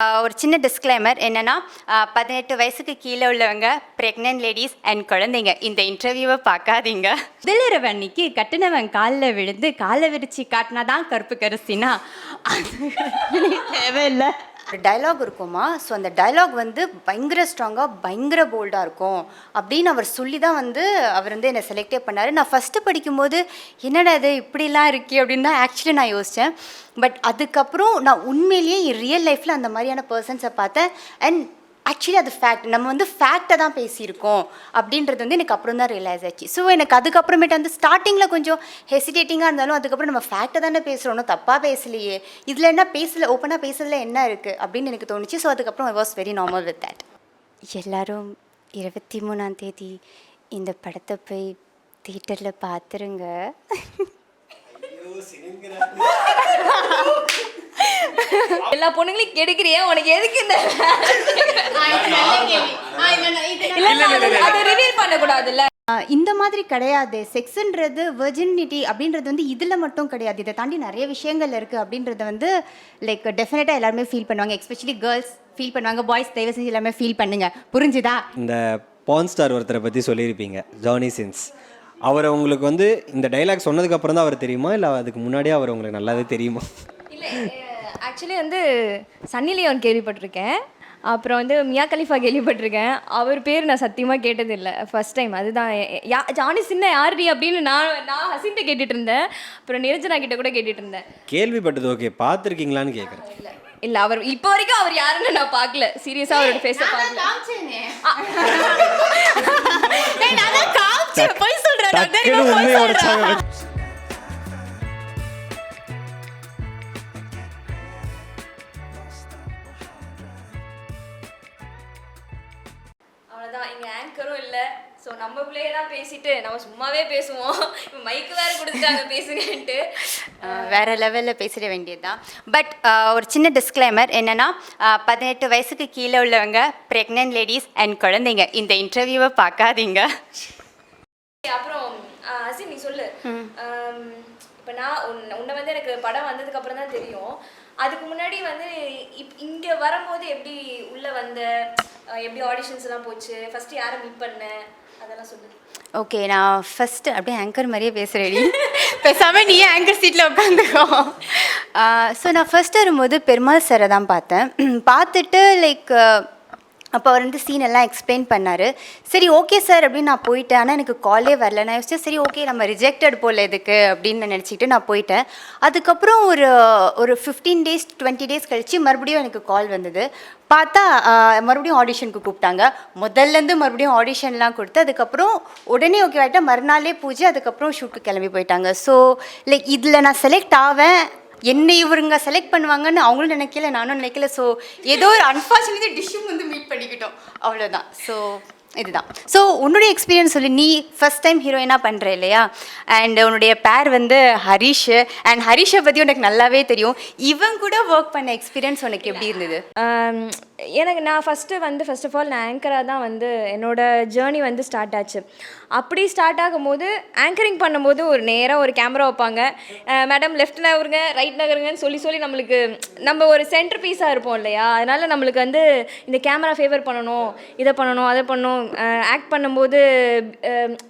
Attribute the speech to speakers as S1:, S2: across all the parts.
S1: ஒரு சின்ன டிஸ்க்ளைமர் என்னென்னா 18 வயசுக்கு கீழே உள்ளவங்க ப்ரெக்னென்ட் லேடிஸ் அண்ட் குழந்தைங்க இந்த இன்டர்வியூவை பார்க்காதீங்க. முதலிரவு அன்னைக்கு கட்டினவன் காலில் விழுந்து காலை விரிச்சு காட்டினா தான் கருப்பு கரிசினா அது தேவையில்லை. ஒரு டைலாக் இருக்குமா, ஸோ அந்த டைலாக் வந்து பயங்கர ஸ்ட்ராங்காக பயங்கர போல்டாக இருக்கும் அப்படின்னு அவர் சொல்லி தான் அவர் என்னை செலக்டே பண்ணார். நான் ஃபஸ்ட்டு படிக்கும்போது என்னடா இது இப்படிலாம் இருக்கே அப்படின்னு தான் ஆக்சுவலி நான் யோசித்தேன். பட் அதுக்கப்புறம் நான் உண்மையிலேயே ரியல் லைஃப்பில் அந்த மாதிரியான பர்சன்ஸை பார்த்தேன். அண்ட் ஆக்சுவலி அது ஃபேக்ட், நம்ம ஃபேக்டை தான் பேசியிருக்கோம் அப்படின்றது எனக்கு அப்புறம் தான் ரியலைஸ் ஆச்சு. ஸோ எனக்கு அதுக்கப்புறமேட்டு ஸ்டார்டிங்கில் கொஞ்சம் ஹெசிடேட்டிங்காக இருந்தாலும் அதுக்கப்புறம் நம்ம ஃபேக்டை தானே பேசுகிறோம், தப்பாக பேசலையே, இதில் என்ன பேசலை, ஓப்பனாக பேசுறதுல என்ன இருக்குது அப்படின்னு எனக்கு தோணுச்சு. ஸோ அதுக்கப்புறம் I was very normal with that. எல்லாரும் 23ஆம் தேதி இந்த படத்தை போய் தியேட்டரில் பார்த்துருங்க.
S2: எல்லா பொண்ணுங்களையும் கெடுக்கிறியா, உனக்கு எதுக்கு இந்த ரிவீல் பண்ணக்கூடாதுல்ல?
S1: இந்த மாதிரி கிடையாது. செக்ஸ்ன்றது வெர்ஜினிட்டி அப்படின்றது இதில் மட்டும் கிடையாது, இதை தாண்டி நிறைய விஷயங்கள் இருக்குது அப்படின்றத லைக் டெஃபினட்டாக எல்லாருமே ஃபீல் பண்ணுவாங்க. எஸ்பெஷலி கேர்ள்ஸ் ஃபீல் பண்ணுவாங்க, பாய்ஸ் தயவு செஞ்சு எல்லாமே ஃபீல் பண்ணுங்க. புரிஞ்சுதா?
S3: இந்த பான் ஸ்டார் ஒருத்தரை பற்றி சொல்லியிருப்பீங்க, ஜானி சின்ஸ். அவரை உங்களுக்கு இந்த டைலாக் சொன்னதுக்கப்புறம் தான் அவர் தெரியுமா, இல்லை அதுக்கு முன்னாடியே அவர் உங்களுக்கு நல்லாவே தெரியுமா?
S2: இல்லை, ஆக்சுவலி சன்னி லியோன் கேள்விப்பட்டிருக்கேன், அப்புறம் மியா கலிஃபா கேள்விப்பட்டிருக்கேன். அவர் பேர் நான் சத்தியமாக கேட்டதில்லை, ஃபர்ஸ்ட் டைம். அதுதான் ஜானி சின்ன யாருடி அப்படின்னு நான் ஹசின்ட்ட கேட்டுட்டு இருந்தேன், அப்புறம் நிரஞ்சனா கிட்ட கூட கேட்டுட்டு இருந்தேன்.
S3: கேள்விப்பட்டது ஓகே, பார்த்துருக்கீங்களான்னு கேட்குறேன்.
S2: இல்லை, அவர் இப்போ வரைக்கும் அவர் யாருன்னு நான் பார்க்கல, சீரியஸாக அவரோட ஃபேஸை பார்க்கல. அவ்வளோதான், இங்கே ஆங்கரும் இல்லை. ஸோ நம்ம பிள்ளையே தான் பேசிட்டு நம்ம சும்மாவே பேசுவோம். இப்போ மைக்கு வேறு கொடுத்துட்டாங்க பேசுங்கன்ட்டு,
S1: வேறு லெவலில் பேசிட வேண்டியது தான். பட் ஒரு சின்ன டிஸ்க்ளைமர் என்னென்னா 18 வயசுக்கு கீழே உள்ளவங்க ப்ரெக்னென்ட் லேடிஸ் அண்ட் குழந்தைங்க இந்த இன்டர்வியூவை பார்க்காதீங்க.
S2: அப்புறம் ஹசின், நீ சொல்லு. இப்போ நான் உன்னை எனக்கு படம் வந்ததுக்கப்புறம் தான் தெரியும். அதுக்கு முன்னாடி இங்கே வரும்போது எப்படி உள்ளே வந்த, எப்படி ஆடிஷன்ஸ்லாம் போச்சு, ஃபஸ்ட்டு யாரை மீட் பண்ண, அதெல்லாம் சொல்லு.
S1: ஓகே, நான் ஃபஸ்ட்டு அப்படியே ஆங்கர் மாதிரியே பேசுகிறேன், பேசாமல் நீயே ஆங்கர் சீட்டில் உட்காந்துக்கோ. ஸோ நான் ஃபஸ்ட்டு வரும்போது பெருமாள் சாரை தான் பார்த்தேன். பார்த்துட்டு லைக் அப்போ அவர் சீன் எல்லாம் எக்ஸ்பிளைன் பண்ணார். சரி ஓகே சார் அப்படின்னு நான் போயிட்டேன். ஆனால் எனக்கு காலே வரல. நான் யோசிச்சேன் சரி ஓகே நம்ம ரிஜெக்டட் போல் எதுக்கு அப்படின்னு நான் நினச்சிக்கிட்டு நான் போயிட்டேன். அதுக்கப்புறம் ஒரு 15 days 20 days கழித்து மறுபடியும் எனக்கு கால் வந்தது. பார்த்தா மறுபடியும் ஆடிஷனுக்கு கூப்பிட்டாங்க. முதல்லேருந்து மறுபடியும் ஆடிஷன்லாம் கொடுத்து அதுக்கப்புறம் உடனே ஓகே ஆகிட்டா, மறுநாளே பூஜை, அதுக்கப்புறம் ஷூட்டுக்கு கிளம்பி போயிட்டாங்க. ஸோ லைக் இதில் நான் செலக்ட் ஆவேன், என்னை இவருங்க செலக்ட் பண்ணுவாங்கன்னு அவங்களும் நினைக்கல, நானும் நினைக்கல. ஸோ ஏதோ ஒரு அன்ஃபார்ச்சுனேட்லி டிஷ்ஷும் மீட் பண்ணிக்கிட்டோம், அவ்வளோதான். ஸோ இதுதான். ஸோ உன்னுடைய எக்ஸ்பீரியன்ஸ் சொல்லி, நீ ஃபஸ்ட் டைம் ஹீரோயினாக பண்ணுற இல்லையா, அண்ட் உன்னுடைய பேர் ஹரிஷ், அண்ட் ஹரிஷை பற்றி உனக்கு நல்லாவே தெரியும். இவன் கூட ஒர்க் பண்ண எக்ஸ்பீரியன்ஸ் உனக்கு எப்படி இருந்தது?
S2: எனக்கு நான் ஃபஸ்ட் ஆஃப் ஆல் நான் ஆங்கராக தான் என்னோட ஜேர்னி ஸ்டார்ட் ஆச்சு. அப்படி ஸ்டார்ட் ஆகும்போது ஆங்கரிங் பண்ணும்போது ஒரு நேராக ஒரு கேமரா வைப்பாங்க, மேடம் லெஃப்ட் நகருங்க ரைட் நகருங்கன்னு சொல்லி நம்மளுக்கு நம்ம ஒரு சென்டர் பீஸாக இருப்போம் இல்லையா, அதனால் நம்மளுக்கு இந்த கேமரா ஃபேவர் பண்ணணும், இதை பண்ணணும், அதை பண்ணணும், ஆக்ட் பண்ணும்போது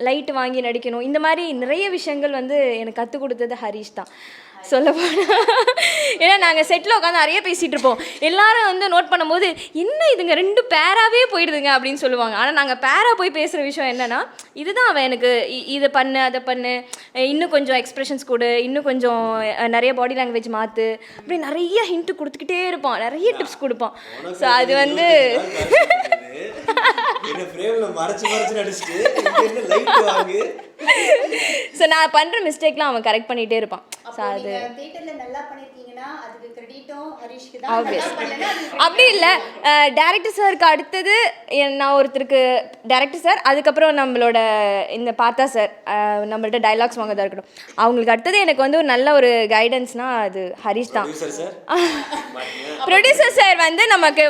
S2: லைட்டு வாங்கி நடிக்கணும், இந்த மாதிரி நிறைய விஷயங்கள் எனக்கு கற்றுக் கொடுத்தது ஹரிஷ் தான் சொல்ல போனால். ஏன்னா நாங்கள் செட்டில் உட்காந்து நிறைய பேசிகிட்டு இருப்போம், எல்லாரும் நோட் பண்ணும்போது என்ன இதுங்க 2 பேராகவே போயிடுதுங்க அப்படின்னு சொல்லுவாங்க. ஆனால் நாங்கள் பேராக போய் பேசுகிற விஷயம் என்னென்னா, இதுதான் அவன் எனக்கு இதை பண்ணு அதை பண்ணு, இன்னும் கொஞ்சம் எக்ஸ்ப்ரெஷன்ஸ் கொடு, இன்னும் கொஞ்சம் நிறைய பாடி லாங்குவேஜ் மாற்று, அப்படி நிறைய ஹிண்ட்டு கொடுத்துக்கிட்டே இருப்பான், நிறைய டிப்ஸ் கொடுப்பான். ஸோ அது ஸோ நான் பண்ணுற மிஸ்டேக்லாம் அவன் கரெக்ட் பண்ணிகிட்டே இருப்பான். ஸோ அது அப்படி இல்லை, டேரக்டர் சாருக்கு அடுத்தது நான் ஒருத்தருக்கு டேரக்டர் சார், அதுக்கப்புறம் நம்மளோட இந்த பார்த்தா சார் நம்மள்ட்ட டைலாக்ஸ் வாங்கதாக இருக்கட்டும், அவங்களுக்கு அடுத்தது எனக்கு ஒரு நல்ல ஒரு கைடன்ஸ்னால் அது ஹரிஷ் தான். ப்ரொடியூசர் சார் நமக்கு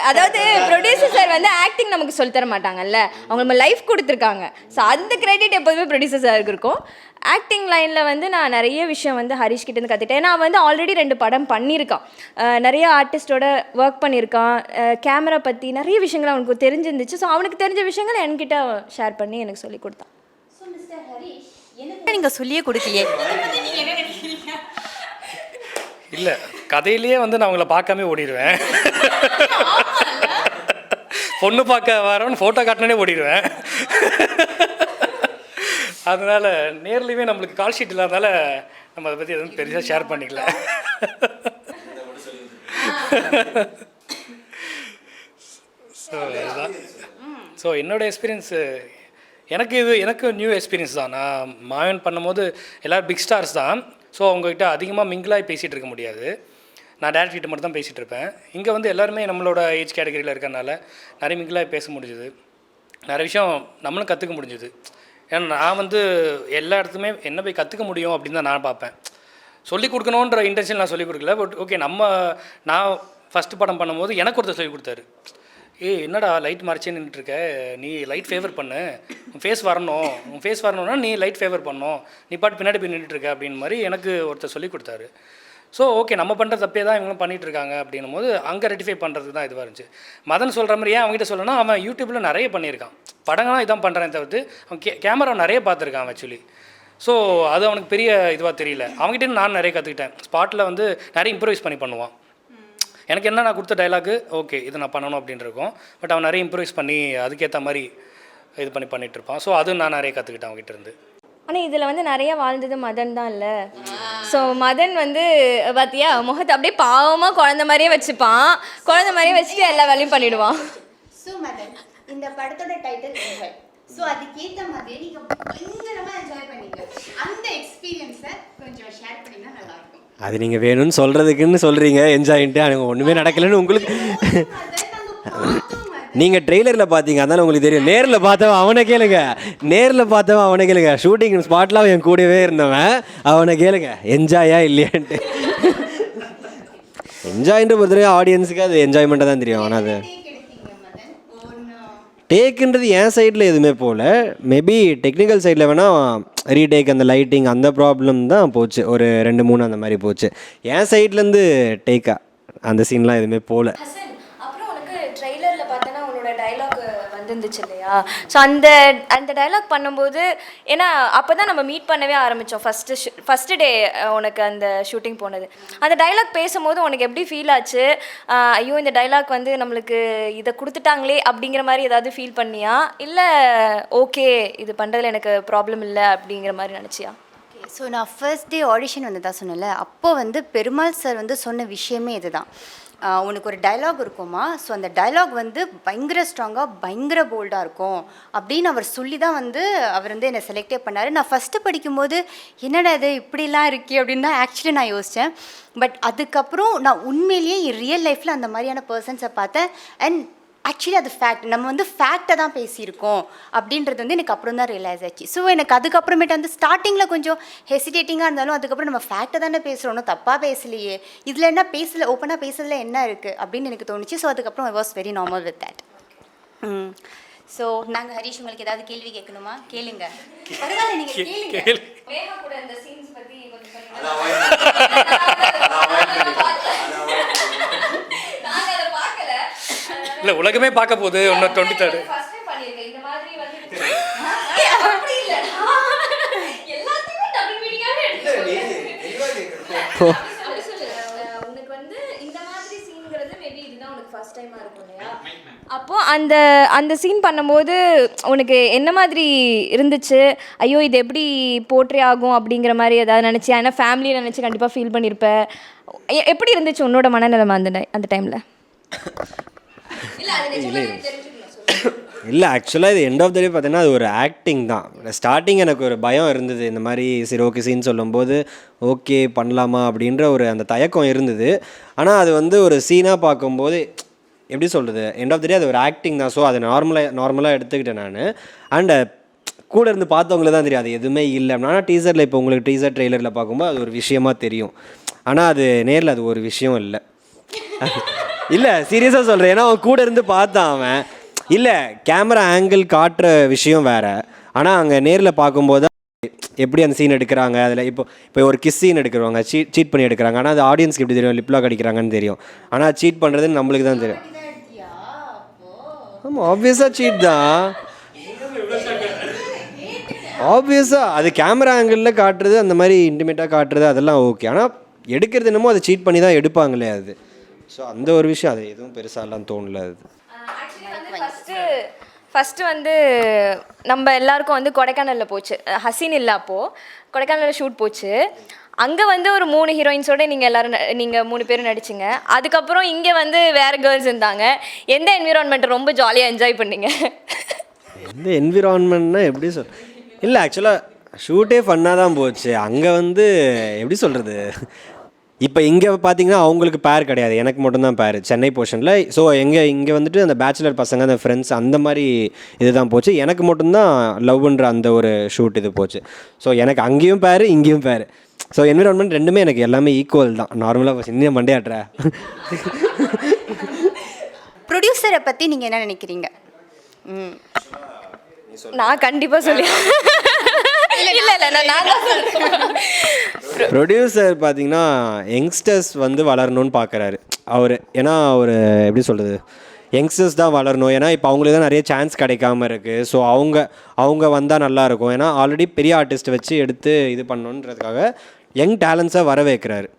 S2: அதாவது ப்ரொடியூசர் சார் ஆக்டிங் நமக்கு சொல்லித்தர மாட்டாங்கல்ல, அவங்க நம்ம லைஃப் கொடுத்துருக்காங்க. ஸோ அந்த கிரெடிட் எப்போதுமே ப்ரொடியூசர் சாருக்கு இருக்கும். ஆக்டிங் லைனில் நான் நிறைய விஷயம் ஹரிஷ் கிட்டேருந்து கற்றுட்டேன். நான் ஆல்ரெடி 2 படம் பண்ணியிருக்கேன். சொல்லியிருக்கான். நிறைய ஆர்டிஸ்டோட ஒர்க் பண்ணியிருக்கான். கேமரா பற்றி நிறைய விஷயங்கள் அவனுக்கு தெரிஞ்சிருந்துச்சு. ஸோ அவனுக்கு தெரிஞ்ச விஷயங்கள் என்கிட்ட ஷேர் பண்ணி எனக்கு சொல்லி கொடுத்தான்.
S1: ஸோ மிஸ்டர் ஹரிஷ் எனக்கு நீங்கள் சொல்லியே கொடுக்கலையே.
S4: இல்லை, கதையிலேயே வந்து நான் அவங்கள பார்க்காம ஓடிடுவேன். பொண்ணு பார்க்க வரவன் ஃபோட்டோ காட்டினே ஓடிடுவேன். அதனால் நேர்லேயே நம்மளுக்கு கால் ஷீட் இல்லாதனால நம்ம அதை பற்றி எதுவும் பெருசாக ஷேர் பண்ணிக்கல. ஸோ இதுதான். ஸோ என்னோடய எக்ஸ்பீரியன்ஸு எனக்கு நியூ எக்ஸ்பீரியன்ஸ் தான். நான் மாயன் பண்ணும்போது எல்லோரும் பிக் ஸ்டார்ஸ் தான். ஸோ அவங்ககிட்ட அதிகமாக மிங்கிளாகி பேசிகிட்டு இருக்க முடியாது. நான் டேரக்டர்கிட்ட மட்டும் தான் பேசிகிட்டு இருப்பேன். இங்கே வந்து எல்லாருமே நம்மளோட ஏஜ் கேட்டகரியில் இருக்கறனால நிறைய மிங்கிளாகி பேச முடிஞ்சுது. நிறைய விஷயம் நம்மளும் கற்றுக்க முடிஞ்சுது. ஏன்னா நான் வந்து எல்லா இடத்துமே என்ன போய் கற்றுக்க முடியும் அப்படின்னு தான் நான் பார்ப்பேன். சொல்லிக் கொடுக்கணுன்ற இன்டென்ஷன் நான் சொல்லிக் கொடுக்கல. பட் ஓகே, நான் ஃபஸ்ட்டு படம் பண்ணும்போது எனக்கு ஒருத்தர் சொல்லிக் கொடுத்தாரு. என்னடா லைட் மறைச்சே நின்றுட்டுருக்க, நீ லைட் ஃபேவர் பண்ணு, உன் ஃபேஸ் வரணும்னா நீ லைட் ஃபேவர் பண்ணணும், நீ பாட்டு பின்னாடி போய் நின்றுட்டுருக்க அப்படின்னு மாதிரி எனக்கு ஒருத்தர் சொல்லிக் கொடுத்தாரு. ஸோ ஓகே, நம்ம பண்ணுற தப்பே தான் இவங்களும் பண்ணிகிட்ருக்காங்க அப்படின்னும் போது அங்கே ரெட்டிஃபை பண்ணுறதுக்கு தான் இதுவாக இருந்துச்சு. மதன் சொல்கிற மாதிரி ஏன் அவங்ககிட்ட சொல்லணும்னா, அவன் யூடியூப்பில் நிறைய பண்ணியிருக்கான். படங்கள்லாம் இதான் பண்ணுறான் தவிர்த்து அவன் கேமரா நிறைய பார்த்துருக்கான் ஆக்சுவலி. ஸோ அது அவனுக்கு பெரிய இதுவாக தெரியல. அவங்ககிட்ட நான் நிறைய கற்றுக்கிட்டேன். ஸ்பாட்டில் வந்து நிறைய இம்ப்ரூவைஸ் பண்ணுவான். எனக்கு என்ன நான் கொடுத்த டைலாக்கு ஓகே இது நான் பண்ணணும் அப்படின்னு இருக்கும். பட் அவன் நிறைய இம்ப்ரூவைஸ் பண்ணி அதுக்கேற்ற மாதிரி இது பண்ணிகிட்ருப்பான். ஸோ அதுவும் நான் நிறைய கற்றுக்கிட்டேன் அவங்ககிட்ட இருந்து.
S2: ஆனால் இதில் வந்து நிறைய வாழ்ந்தது மதன் தான் இல்லை. ஸோ மதன் வந்து பார்த்தியா முகத்தை அப்படியே பாவமாக குழந்த மாதிரியே வச்சுப்பான். குழந்த மாதிரியே வச்சுட்டு எல்லா வேலையும் பண்ணிவிடுவான்.
S1: ஸோ மதன், இந்த படத்தோட டைட்டில் என்ஜாய். ஸோ அதுக்கேற்ற மாதிரி நீங்கள் பயங்கரமாக என்ஜாய் பண்ணீங்க. அந்த எக்ஸ்பீரியன்ஸை கொஞ்சம் ஷேர் பண்ணிங்கன்னா நல்லாயிருக்கும்.
S3: அது நீங்கள் வேணும்னு சொல்கிறதுக்குன்னு சொல்கிறீங்க என்ஜாயின்ட்டு, எனக்கு ஒன்றுமே நடக்கலைன்னு உங்களுக்கு. நீங்கள் ட்ரெய்லரில் பார்த்தீங்க, அதனால உங்களுக்கு தெரியும். நேரில் பார்த்தவன் அவனை கேளுங்க. ஷூட்டிங் ஸ்பாட்லாம் என் கூடவே இருந்தவன், அவனை கேளுங்க என்ஜாயா இல்லையான்ட்டு. என்ஜாயின்ற பொறுத்தவரைக்கும் ஆடியன்ஸுக்கு அது என்ஜாய்மெண்ட்டாக தான் தெரியும். ஆனால் அது டேக்குன்றது என் சைடில் எதுவுமே போகல. மேபி டெக்னிக்கல் சைடில் வேணால் ரீடேக், அந்த லைட்டிங் அந்த ப்ராப்ளம் தான் போச்சு. ஒரு 2-3 அந்த மாதிரி போச்சு. என் சைட்லேருந்து டேக்கா அந்த சீன்லாம் எதுவுமே போகல.
S2: அப்புறம் உனக்கு ட்ரெய்லரில் பார்த்தோன்னா உன்னோட டைலாக் வந்துருந்துச்சு இல்லையா? ஸோ அந்த டைலாக் பண்ணும்போது, ஏன்னா அப்போ தான் நம்ம மீட் பண்ணவே ஆரம்பித்தோம். ஃபஸ்ட்டு டே உனக்கு அந்த ஷூட்டிங் போனது. அந்த டைலாக் பேசும்போது உனக்கு எப்படி ஃபீல் ஆச்சு? ஐயோ இந்த டைலாக் வந்து நம்மளுக்கு இதை கொடுத்துட்டாங்களே அப்படிங்கிற மாதிரி ஏதாவது ஃபீல் பண்ணியா, இல்லை ஓகே இது பண்ணுறதுல எனக்கு ப்ராப்ளம் இல்லை அப்படிங்கிற மாதிரி நினச்சியா?
S1: ஸோ நான் ஃபர்ஸ்ட் டே ஆடிஷன் வந்து தான் சொன்னேன்ல, அப்போ வந்து பெருமாள் சார் வந்து சொன்ன விஷயமே இதுதான். உனக்கு ஒரு டைலாக் இருக்குமா, ஸோ அந்த டைலாக் வந்து பயங்கர ஸ்ட்ராங்காக பயங்கர போல்டாக இருக்கும் அப்படின்னு அவர் சொல்லி தான் வந்து அவர் வந்து என்னை செலக்டே பண்ணார். நான் ஃபஸ்ட்டு படிக்கும்போது என்னடா இது இப்படிலாம் இருக்கே அப்படின்னு தான் ஆக்சுவலி நான் யோசித்தேன். பட் அதுக்கப்புறம் நான் உண்மையிலேயே ரியல் லைஃப்பில் அந்த மாதிரியான பர்சன்ஸை பார்த்தேன். அண்ட் ஆக்சுவலி அது ஃபேக்ட், நம்ம வந்து ஃபேக்டை தான் பேசியிருக்கோம் அப்படின்றது வந்து எனக்கு அப்புறம் தான் ரியலைஸ் ஆச்சு. ஸோ எனக்கு அதுக்கப்புறமேட்டு வந்து ஸ்டார்டிங்கில் கொஞ்சம் ஹெசிடேட்டிங்காக இருந்தாலும் அதுக்கப்புறம் நம்ம ஃபேக்டை தானே பேசுகிறோம், தப்பாக பேசலையே, இதில் என்ன பேசலை, ஓப்பனாக பேசுறதுல என்ன இருக்குது அப்படின்னு எனக்கு தோணுச்சு. ஸோ அதுக்கப்புறம் I was very normal with that. So நாங்கள் ஹரிஷ் உங்களுக்கு ஏதாவது கேள்வி கேட்கணுமா? கேளுங்க, பரவாயில்ல நீங்கள் கேளுங்க.
S4: இல்லை, உலகமே பார்க்க போகுது இன்னும் 23rd.
S2: அப்போ அந்த சீன் பண்ணும்போது உனக்கு என்ன மாதிரி இருந்துச்சு? ஐயோ இது எப்படி போர்ட்ரே ஆகும் அப்படிங்கிற மாதிரி ஏதாவது நினச்சி, ஏன்னா ஃபேமிலியை நினச்சி கண்டிப்பாக ஃபீல் பண்ணியிருப்ப. எப்படி இருந்துச்சு உன்னோட மனநிலைமை அந்த டைமில்?
S3: இல்லை, ஆக்சுவலாக இது எண்ட் ஆஃப் த டே பார்த்தீங்கன்னா அது ஒரு ஆக்டிங் தான். ஸ்டார்டிங் எனக்கு ஒரு பயம் இருந்தது, இந்த மாதிரி சரி ஓகே சீன் சொல்லும்போது ஓகே பண்ணலாமா அப்படின்ற ஒரு அந்த தயக்கம் இருந்தது. ஆனால் அது வந்து ஒரு சீனாக பார்க்கும்போது எப்படி சொல்கிறது, எண்ட் ஆஃப் த டே அது ஒரு ஆக்டிங் தான். ஸோ அதை நார்மலாக எடுத்துக்கிட்டேன் நான். அண்ட் கூட இருந்து பார்த்தவங்களுக்கு தான் தெரியும் அது எதுவுமே இல்லை. ஆனால் டீசரில் இப்போ உங்களுக்கு டீசர் ட்ரெய்லரில் பார்க்கும்போது அது ஒரு விஷயமா தெரியும். ஆனால் அது நேரில் அது ஒரு விஷயம் இல்லை. இல்லை சீரியஸாக சொல்கிறேன், ஏன்னா அவன் கூட இருந்து பார்த்தான் அவன். இல்லை கேமரா ஆங்கிள் காட்டுற விஷயம் வேறு, ஆனால் அங்கே நேரில் பார்க்கும்போது எப்படி அந்த சீன் எடுக்கிறாங்க, அதில் இப்போ ஒரு கிஸ் சீன் எடுக்கிறவங்க சீட் பண்ணி எடுக்கிறாங்க, ஆனால் அது ஆடியன்ஸ்க்கு எப்படி தெரியும், லிப்லாக் அடிக்கிறாங்கன்னு தெரியும், ஆனால் சீட் பண்ணுறதுன்னு நம்மளுக்கு தான் தெரியும். ஆமாம், ஆப்வியஸாக சீட் தான், ஆப்வியஸாக அது கேமரா ஆங்கிளில் காட்டுறது, அந்த மாதிரி இன்டிமேட்டாக காட்டுறது அதெல்லாம் ஓகே, ஆனால் எடுக்கிறது என்னமோ அதை சீட் பண்ணி தான் எடுப்பாங்களே அது. ஸோ அந்த ஒரு விஷயம் அது எதுவும் பெருசாலாம் தோணல. அது
S2: ஃபஸ்ட்டு வந்து நம்ம எல்லாருக்கும் வந்து கொடைக்கானலில் போச்சு, ஹசீன் இல்லை அப்போது கொடைக்கானலில் ஷூட் போச்சு. அங்கே வந்து ஒரு 3 ஹீரோயின்ஸோட நீங்கள் 3 பேரும் நடிச்சிங்க. அதுக்கப்புறம் இங்கே வந்து வேறு கேர்ள்ஸ் இருந்தாங்க. எந்த என்விரான்மெண்ட்டை ரொம்ப ஜாலியாக என்ஜாய் பண்ணீங்க?
S3: எந்த என்விரான்மெண்ட்னா எப்படி இல்லை, ஆக்சுவலாக ஷூட்டே ஃபன்னாக தான் போச்சு. அங்கே வந்து எப்படி சொல்கிறது, இப்போ இங்கே பார்த்தீங்கன்னா அவங்களுக்கு பேர் கிடையாது, எனக்கு மட்டும்தான் பேர் சென்னை போர்ஷனில். ஸோ இங்கே வந்துட்டு அந்த பேச்சுலர் பசங்க, அந்த ஃப்ரெண்ட்ஸ், அந்த மாதிரி இதுதான் போச்சு. எனக்கு மட்டும்தான் லவ்ன்ற அந்த ஒரு ஷூட் இது போச்சு. ஸோ எனக்கு அங்கேயும் பேர், இங்கேயும் பேர். ஸோ என்விரான்மெண்ட் ரெண்டுமே எனக்கு எல்லாமே ஈக்குவல் தான். நார்மலாக இன்னும் மண்டையாட்டுற.
S1: ப்ரொடியூசரை பற்றி நீங்கள் என்ன நினைக்கிறீங்க?
S2: நான் கண்டிப்பாக சொல்லி நான்
S3: ப்ரொடியூசர் பார்த்தீங்கன்னா யங்ஸ்டர்ஸ் வந்து வளரணும்னு பார்க்குறாரு அவர். ஏன்னா அவர் எப்படி சொல்கிறது, யங்ஸ்டர்ஸ் தான் வளரணும். ஏன்னா இப்போ அவங்களுக்கு தான் நிறைய சான்ஸ் கிடைக்காம இருக்குது. ஸோ அவங்க வந்தால் நல்லாயிருக்கும். ஏன்னா ஆல்ரெடி பெரிய ஆர்டிஸ்ட் வச்சு எடுத்து இது பண்ணணுன்றதுக்காக யங் டேலண்ட்ஸாக வர வைக்கிறாரு.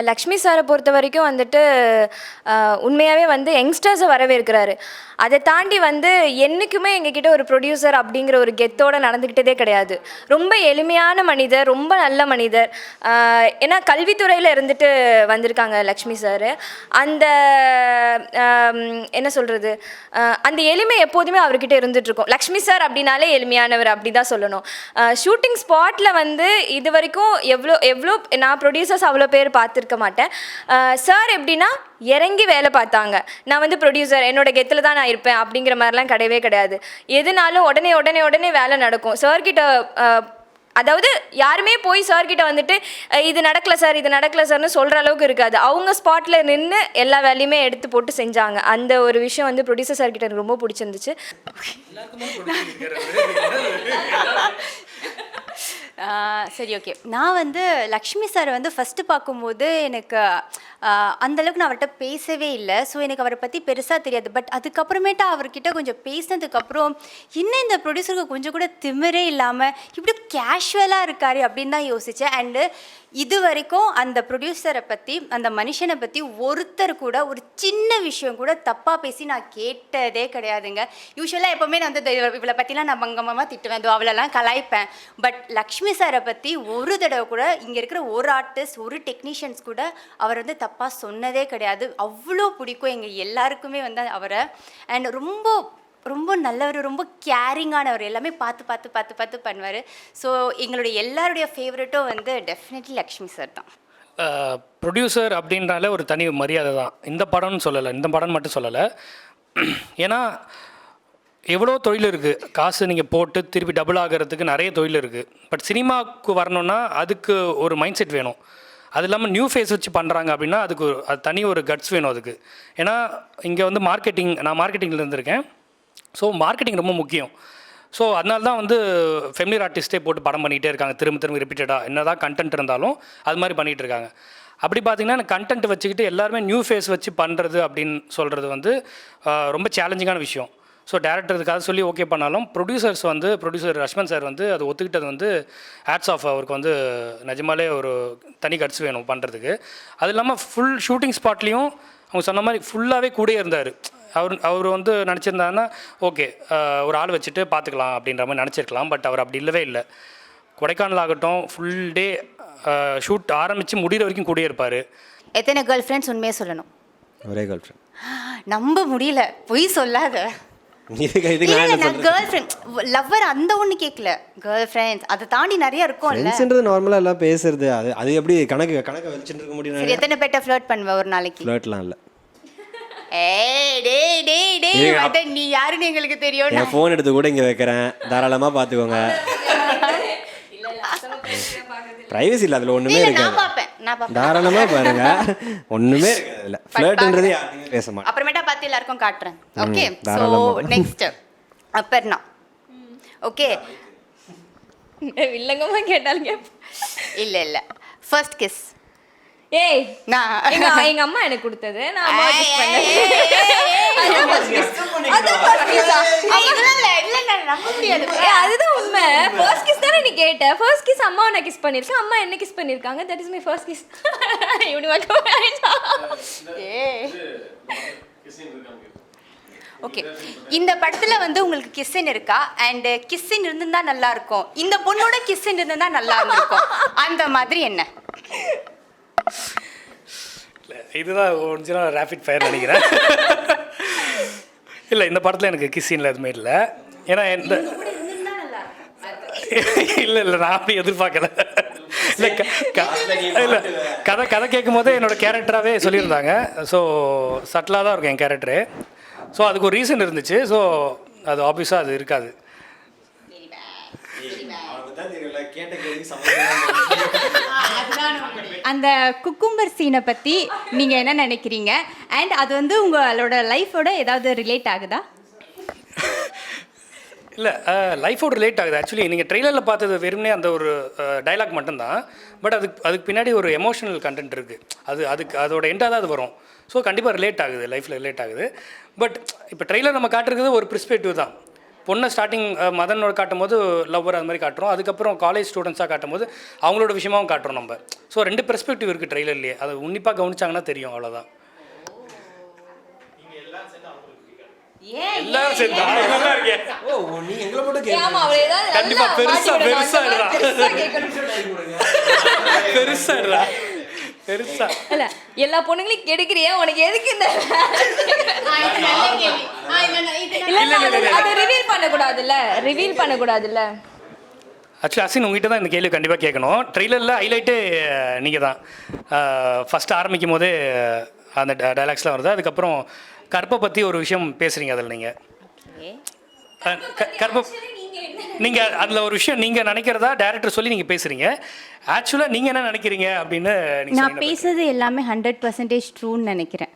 S2: லக்ஷ்மி சாரை பொறுத்த வரைக்கும் வந்துட்டு உண்மையாகவே வந்து யங்ஸ்டர்ஸை வரவேற்கிறாரு. அதை தாண்டி வந்து என்றைக்குமே எங்ககிட்ட ஒரு ப்ரொடியூசர் அப்படிங்கிற ஒரு கெத்தோடு நடந்துக்கிட்டதே கிடையாது. ரொம்ப எளிமையான மனிதர், ரொம்ப நல்ல மனிதர். ஏன்னா கல்வித்துறையில் இருந்துட்டு வந்திருக்காங்க லக்ஷ்மி சார். அந்த என்ன சொல்கிறது, அந்த எளிமை எப்போதுமே அவர்கிட்ட இருந்துகிட்ருக்கோம். லக்ஷ்மி சார் அப்படின்னாலே எளிமையானவர் அப்படி தான் சொல்லணும். ஷூட்டிங் ஸ்பாட்டில் வந்து இது வரைக்கும் எவ்வளோ நான் ப்ரொடியூசர்ஸ் அவ்வளோ பேர் பார்த்துருக்க மாட்டேன். சார் எப்படின்னா இறங்கி வேலை பார்த்தாங்க. நான் வந்து ப்ரொடியூசர், என்னோட கெத்தில் தான் நான் இருப்பேன் அப்படிங்கிற மாதிரிலாம் கிடையவே கிடையாது. எதுனாலும் உடனே வேலை நடக்கும். சார்கிட்ட அதாவது யாருமே போய் சார்கிட்ட வந்துட்டு இது நடக்கலை சார்னு சொல்கிற அளவுக்கு இருக்காது. அவங்க ஸ்பாட்டில் நின்று எல்லா வேலையுமே எடுத்து போட்டு செஞ்சாங்க. அந்த ஒரு விஷயம் வந்து ப்ரொடியூசர் சார்கிட்ட எனக்கு ரொம்ப பிடிச்சிருந்துச்சு.
S1: சரி, ஓகே. நான் வந்து லக்ஷ்மி சார் வந்து ஃபஸ்ட்டு பார்க்கும்போது எனக்கு அந்தளவுக்கு நான் அவர்கிட்ட பேசவே இல்லை. ஸோ எனக்கு அவரை பற்றி பெருசாக தெரியாது. பட் அதுக்கப்புறமேட்டு அவர்கிட்ட கொஞ்சம் பேசினதுக்கப்புறம் இன்னும் இந்த ப்ரொடியூசருக்கு கொஞ்சம் கூட திமிரே இல்லாமல் இப்படி கேஷுவலாக இருக்காரு அப்படின்னு தான் யோசித்தேன். அண்டு இது வரைக்கும் அந்த ப்ரொடியூசரை பற்றி, அந்த மனுஷனை பற்றி ஒருத்தர் கூட ஒரு சின்ன விஷயம் கூட தப்பாக பேசி நான் கேட்டதே கிடையாதுங்க. யூஸ்வலாக எப்போவுமே நான் வந்து இவளை பற்றிலாம் நான் பங்கமாக திட்டுவேன், அவளெல்லாம் கலாய்ப்பேன். பட் லக்ஷ்மி சாரை பற்றி ஒரு தடவை கூட இங்கே இருக்கிற ஒரு ஆர்டிஸ்ட், ஒரு டெக்னீஷியன்ஸ் கூட அவர் வந்து தப்பாக சொன்னதே கிடையாது. அவ்வளோ பிடிக்கும் எங்கள் எல்லாருக்குமே வந்து அவரை. அண்ட் ரொம்ப ரொம்ப நல்லவர், ரொம்ப கேரிங்கானவர். எல்லாமே பார்த்து பண்ணுவார். ஸோ எங்களுடைய எல்லாருடைய ஃபேவரட்டும் வந்து டெஃபினெட்லி லக்ஷ்மி சார் தான்.
S4: ப்ரொடியூசர் அப்படின்றாலே ஒரு தனி மரியாதை தான். இந்த படம்னு சொல்லலை, இந்த படம் மட்டும் சொல்லலை. ஏன்னா எவ்வளோ தொழில் இருக்குது, காசு நீங்கள் போட்டு திருப்பி டபுள் ஆகிறதுக்கு நிறைய தொழில் இருக்குது. பட் சினிமாவுக்கு வரணுன்னா அதுக்கு ஒரு மைண்ட் செட் வேணும். அது இல்லாமல் நியூ ஃபேஸ் வச்சு பண்ணுறாங்க அப்படின்னா அதுக்கு அது தனி ஒரு கட்ஸ் வேணும் அதுக்கு. ஏன்னா இங்கே வந்து நான் மார்க்கெட்டிங்கில் இருந்திருக்கேன். ஸோ மார்க்கெட்டிங் ரொம்ப முக்கியம். ஸோ அதனால தான் வந்து ஃபெமிலியர் ஆர்டிஸ்ட்டே போட்டு படம் பண்ணிகிட்டே இருக்காங்க, திரும்ப ரிப்பீட்டடாக. என்ன தான் கண்டென்ட் இருந்தாலும் அது மாதிரி பண்ணிகிட்டு இருக்காங்க. அப்படி பார்த்திங்கன்னா எனக்கு கண்டென்ட் வச்சுக்கிட்டு எல்லாருமே நியூ ஃபேஸ் வச்சு பண்ணுறது அப்படின்னு சொல்கிறது வந்து ரொம்ப சேலஞ்சிங்கான விஷயம். ஸோ டேரக்டருக்காக சொல்லி ஓகே பண்ணாலும் ப்ரொடியூசர் ரஷ்மன் சார் வந்து அது ஒத்துக்கிட்டது வந்து ஹேட்ஸ் ஆஃப். அவருக்கு வந்து நிஜமாலே ஒரு தனி கட்ஸ் வேணும் பண்ணுறதுக்கு. அது இல்லாமல் ஃபுல் ஷூட்டிங் ஸ்பாட்லேயும் அவங்க சொன்ன மாதிரி ஃபுல்லாகவே கூடயே இருந்தார். அவர் வந்து நினச்சிருந்தாருன்னா ஓகே ஒரு ஆள் வச்சுட்டு பார்த்துக்கலாம் அப்படின்ற மாதிரி நினச்சிருக்கலாம். பட் அவர் அப்படி இல்லவே இல்லை. கொடைக்கானல் ஆகட்டும் ஃபுல் டே ஷூட் ஆரம்பித்து முடிகிற வரைக்கும் கூடயே இருப்பார்.
S1: எத்தனை கேர்ள் ஃப்ரெண்ட்ஸ்? உண்மையே சொல்லணும்.
S3: ஒரே கேர்ள் ஃப்ரெண்ட்.
S1: நம்ப முடியல, பொய் சொல்லாத. நான் கேர்ள் ஃப்ரெண்ட் லவ்வர் அந்த ஒன்று கேட்கல, கேர்ள் ஃப்ரெண்ட்ஸ் அதை தாண்டி நிறைய இருக்கும்ல.
S3: ஃப்ரெண்ட்ஸ்ன்றது நார்மலாக எல்லாம் பேசுறது. அது எப்படி கணக்கு வச்சுட்டு இருக்க முடியும்?
S1: சரி, எத்தனை பேட்ட ஃப்ளர்ட் பண்ணுவேன் ஒரு நாளைக்கு?
S3: ஃப்ளர்ட்லாம் இல்லை.
S1: நீ யாருன்னு எங்களுக்கு தெரியும்.
S3: என் ஃபோன் எடுத்து கூட இங்கே வைக்கிறேன், தாராளமாக பார்த்துக்கோங்க. ப்ரைவசி இல்லை, அதில் ஒன்றுமே இருக்காது. தாராளமாக பாருங்க, ஒன்றுமே இருக்காது அதில். ஃப்ளர்ட்ன்றது யாருமே பேச மாட்டேன்.
S1: அப்புறமேட்டா பார்த்து எல்லாருக்கும் காட்டுறேன். Okay, so next Aparna. Okay,
S2: வில்லங்கமாக கேட்டாலும்
S1: இல்லை இல்லை ஃபர்ஸ்ட் கிஸ்
S2: ஏய்
S1: நான்
S2: எங்க அம்மா எனக்கு கொடுத்தது நான் அம்மா கிஸ் பண்ணேன் அதான் first kiss ஆ?
S1: நம்ப முடியாது
S2: அதுதான் உண்மை. ஃபர்ஸ்ட் கிஸ் தானே நீ கேட்ட. ஃபர்ஸ்ட் கிஸ் அம்மாவை நான் கிஸ் பண்ணியிருக்கேன், அம்மா என்ன கிஸ் பண்ணியிருக்காங்க. That is my first kiss. இப்படி மட்டும்
S1: ஓகே, இந்த படத்துல வந்து உங்களுக்கு கிஸ்ஸின் இருக்கா? அண்ட் கிஸ்ஸின் இருந்திருந்தா நல்லா இருக்கும், இந்த பொண்ணோட கிஸ்ஸின் இருந்திருந்தா நல்லா இருந்திருக்கும், அந்த மாதிரி என்ன?
S4: இல்லை, இதுதான் ஒரிஜினல் ரேபிட் ஃபயர் நினைக்கிறேன். இல்லை, இந்த படத்தில் எனக்கு கிஸ்ஸின்ல எதுவுமே இல்லை. ஏன்னா எந்த இல்லை நான் அப்படி எதிர்பார்க்கல. இல்லை இல்லை, கதை கேட்கும் போதே என்னோடய கேரக்டராகவே சொல்லியிருந்தாங்க. ஸோ சட்டிலாக தான் இருக்கும் என் கேரக்டரு. ஸோ அதுக்கு ஒரு ரீசன் இருந்துச்சு. ஸோ அது ஆப்வியஸாக அது இருக்காது.
S1: அந்த குக்கும்பர் சீனை பற்றி நீங்கள் என்ன நினைக்கிறீங்க? அண்ட் அது வந்து உங்களோட லைஃபோட ஏதாவது ரிலேட் ஆகுதா?
S4: இல்லை, லைஃபோட ரிலேட் ஆகுது. ஆக்சுவலி நீங்கள் ட்ரெய்லரில் பார்த்தது வெறுமனே அந்த ஒரு டைலாக் மட்டும்தான். பட் அதுக்கு பின்னாடி ஒரு எமோஷனல் கண்டென்ட் இருக்குது. அதோட எண்டாக தான் அது வரும். ஸோ கண்டிப்பாக ரிலேட் ஆகுது, லைஃப்பில் ரிலேட் ஆகுது. பட் இப்போ ட்ரெய்லர் நம்ம காட்டுறது ஒரு பெர்ஸ்பெக்டிவ் தான். பொண்ணை ஸ்டார்டிங் மதனோட காட்டும் போது லவ்வர் அது மாதிரி காட்டுறோம். அதுக்கப்புறம் காலேஜ் ஸ்டூடெண்ட்ஸாக காட்டும் போது அவங்களோட விஷயமாகவும் காட்டுறோம் நம்ம. ஸோ 2 பெர்ஸ்பெக்டிவ் இருக்குது ட்ரெய்லர்லேயே. அதை உன்னிப்பாக கவனிச்சாங்கன்னா தெரியும், அவ்வளோதான். எல்லாரும் சேர்ந்தா நல்லா இருக்கேன்.
S3: ஓ, நீ எங்களை மட்டும்
S2: ஆமா, அவளே தான்
S4: கண்டிப்பா பெருசா
S2: இல்ல எல்லா பொண்ணுங்களையும் கெடுக்கிறியா? உனக்கு எதுக்கு இந்த அதை ரிவீல் பண்ணக்கூடாதுல்ல.
S4: ஆக்சுவலி அசின் உங்ககிட்ட தான் இந்த கேள்வி கண்டிப்பாக கேட்கணும். ட்ரெய்லரில் ஹைலைட்டே நீங்கள் தான். ஃபஸ்ட்டு ஆரம்பிக்கும் போதே அந்த டைலாக்ஸ்லாம் வருது. அதுக்கப்புறம் கற்பை பற்றி ஒரு விஷயம் பேசுகிறீங்க அதில். நீங்கள் கற்பை நீங்கள் அதில் ஒரு விஷயம் நீங்கள் நினைக்கிறதா டேரக்டர் சொல்லி நீங்கள் பேசுகிறீங்க. ஆக்சுவலாக நீங்கள் என்ன நினைக்கிறீங்க அப்படின்னு
S1: நான் பேசுறது எல்லாமே 100% ட்ரூன்னு நினைக்கிறேன்.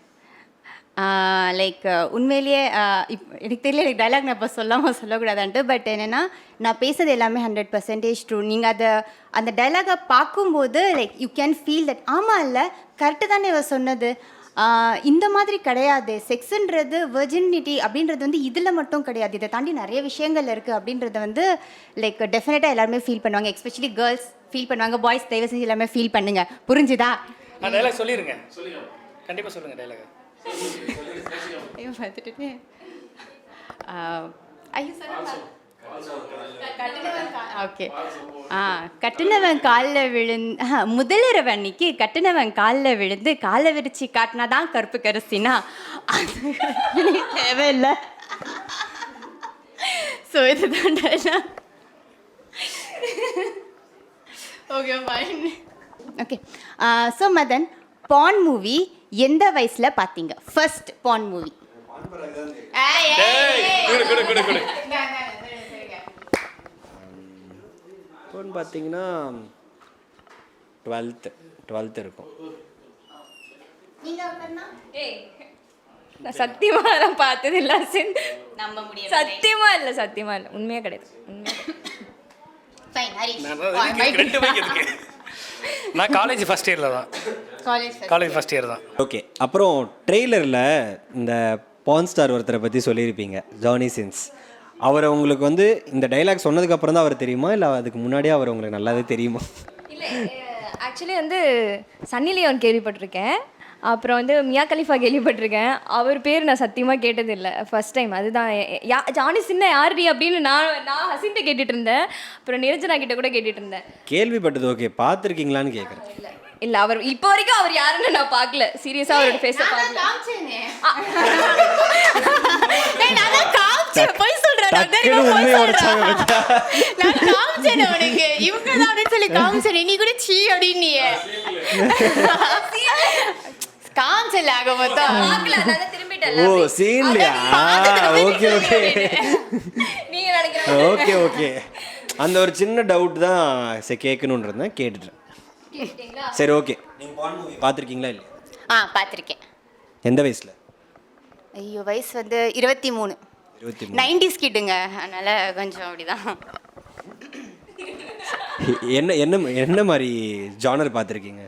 S1: லைக் உண்மையிலேயே எனக்கு தெரியல, எனக்கு டைலாக் நான் இப்போ சொல்லக்கூடாதான்ட்டு. பட் என்னென்னா, நான் பேசுறது எல்லாமே 100% ட்ரூ. நீங்கள் அந்த டைலாகை பார்க்கும்போது like you can feel that ஆமாம் இல்லை கரெக்டு தானே இவ சொன்னது. இந்த மாதிரி கிடையாது. செக்ஸுன்றது வெர்ஜினிட்டி அப்படின்றது வந்து இதில் மட்டும் கிடையாது, இதை தாண்டி நிறைய விஷயங்கள் இருக்குது அப்படின்றத வந்து லைக் டெஃபினட்டாக எல்லாருமே ஃபீல் பண்ணுவாங்க. எஸ்பெஷலி கேர்ள்ஸ் ஃபீல் பண்ணுவாங்க. பாய்ஸ் தயவு செஞ்சு எல்லாமே ஃபீல் பண்ணுங்க. புரிஞ்சுதா?
S4: அந்த டைலாக் சொல்லிடுங்க. கண்டிப்பாக சொல்லுங்கள் டைலாக்.
S1: பார்த்துட்டு ஓகே, கட்டுனவன் காலில் விழுந்து முதலிரவு அன்னைக்கு கட்டுனவன் காலில் விழுந்து காலை விரிச்சு காட்டினாதான் கருப்பு கரிசினா அது தேவையில்லை. ஸோ இதுதான் okay fine. Okay, so Madhan, porn movie எந்த வயசில் பார்த்தீங்க? ஃபர்ஸ்ட் பான் மூவி.
S3: இப்போன்னு பார்த்தீங்கன்னா 12th இருக்கும்.
S2: நான் சத்தியமா நான் பார்த்தது இல்லை.
S1: நம்ப முடியாது.
S2: சத்தியமா இல்லை, உண்மையாக கிடையாது.
S4: நான் காலேஜ் ஃபர்ஸ்ட் இயரில் தான். காலேஜ் ஃபர்ஸ்ட் இயர் தான்.
S3: ஓகே, அப்புறம் ட்ரெய்லரில் இந்த பான் ஸ்டார் ஒருத்தரை பற்றி சொல்லியிருப்பீங்க, ஜானி சின்ஸ். அவரை உங்களுக்கு வந்து இந்த டைலாக் சொன்னதுக்கப்புறம் தான் அவர் தெரியுமா, இல்லை அதுக்கு முன்னாடியே அவர் உங்களுக்கு நல்லாவே தெரியுமா?
S2: இல்லை, ஆக்சுவலி வந்து சன்னி லியோன் கேள்விப்பட்டிருக்கேன். அப்புறம் வந்து மியா கலிஃபா கேள்விப்பட்டிருக்கேன். அவர் பேர் நான் சத்தியமாக கேட்டதில்லை, ஃபர்ஸ்ட் டைம். அதுதான் ஜானி சின்ன யாருடி அப்படின்னு நான் ஹசின்ட்ட கேட்டுட்டு இருந்தேன். அப்புறம் நிரஞ்சனா கிட்ட கூட கேட்டுட்டு இருந்தேன்.
S3: கேள்விப்பட்டது ஓகே, பார்த்துருக்கீங்களான்னு கேட்குறேன்.
S2: இல்லை, அவர் இப்போ வரைக்கும் அவர் யாருன்னு நான் பார்க்கல. சீரியஸாக அவரோட ஃபேஸை பார்க்கல.
S3: ஓகே ஓகே, அந்த ஒரு சின்ன டவுட் தான் சரி கேட்கணுன்றது கேட்டுட்டேன். சரி ஓகே, நீங்கள் பான் மூவி பார்த்துருக்கீங்களா? இல்லை.
S1: பார்த்துருக்கேன்.
S3: எந்த வயசில்?
S1: ஐயோ, வயசு வந்து 23. 90s கிட்டுங்க, அதனால் கொஞ்சம் அப்படிதான்.
S3: என்ன என்ன என்ன மாதிரி ஜானர் பார்த்துருக்கீங்க?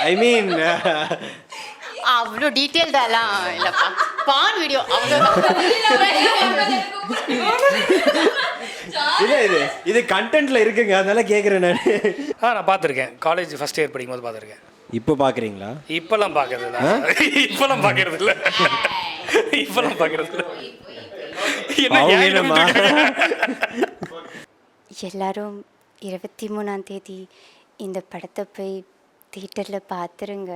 S3: ஐ மீன்
S1: அவ்வளோ டீட்டெயில்டாலாம் இல்லைப்பா, பான் வீடியோ அவ்வளோதான்.
S3: இல்லை இது கண்டென்ட்ல இருக்குங்க, அதனால கேட்குறேன் நான்.
S4: நான் பார்த்துருக்கேன். காலேஜ் ஃபஸ்ட் இயர் படிக்கும்போது பார்த்துருக்கேன்.
S3: இப்போ பார்க்குறீங்களா?
S4: இப்போல்லாம் பார்க்கறது இல்லை. இப்போல்லாம் பார்க்கறது இல்லை. இப்போல்லாம் பார்க்கறது இல்லை.
S3: என்னம்மா?
S1: எல்லாரும் 23ஆம் தேதி இந்த படத்தை போய் தியேட்டரில் பார்த்துருங்க.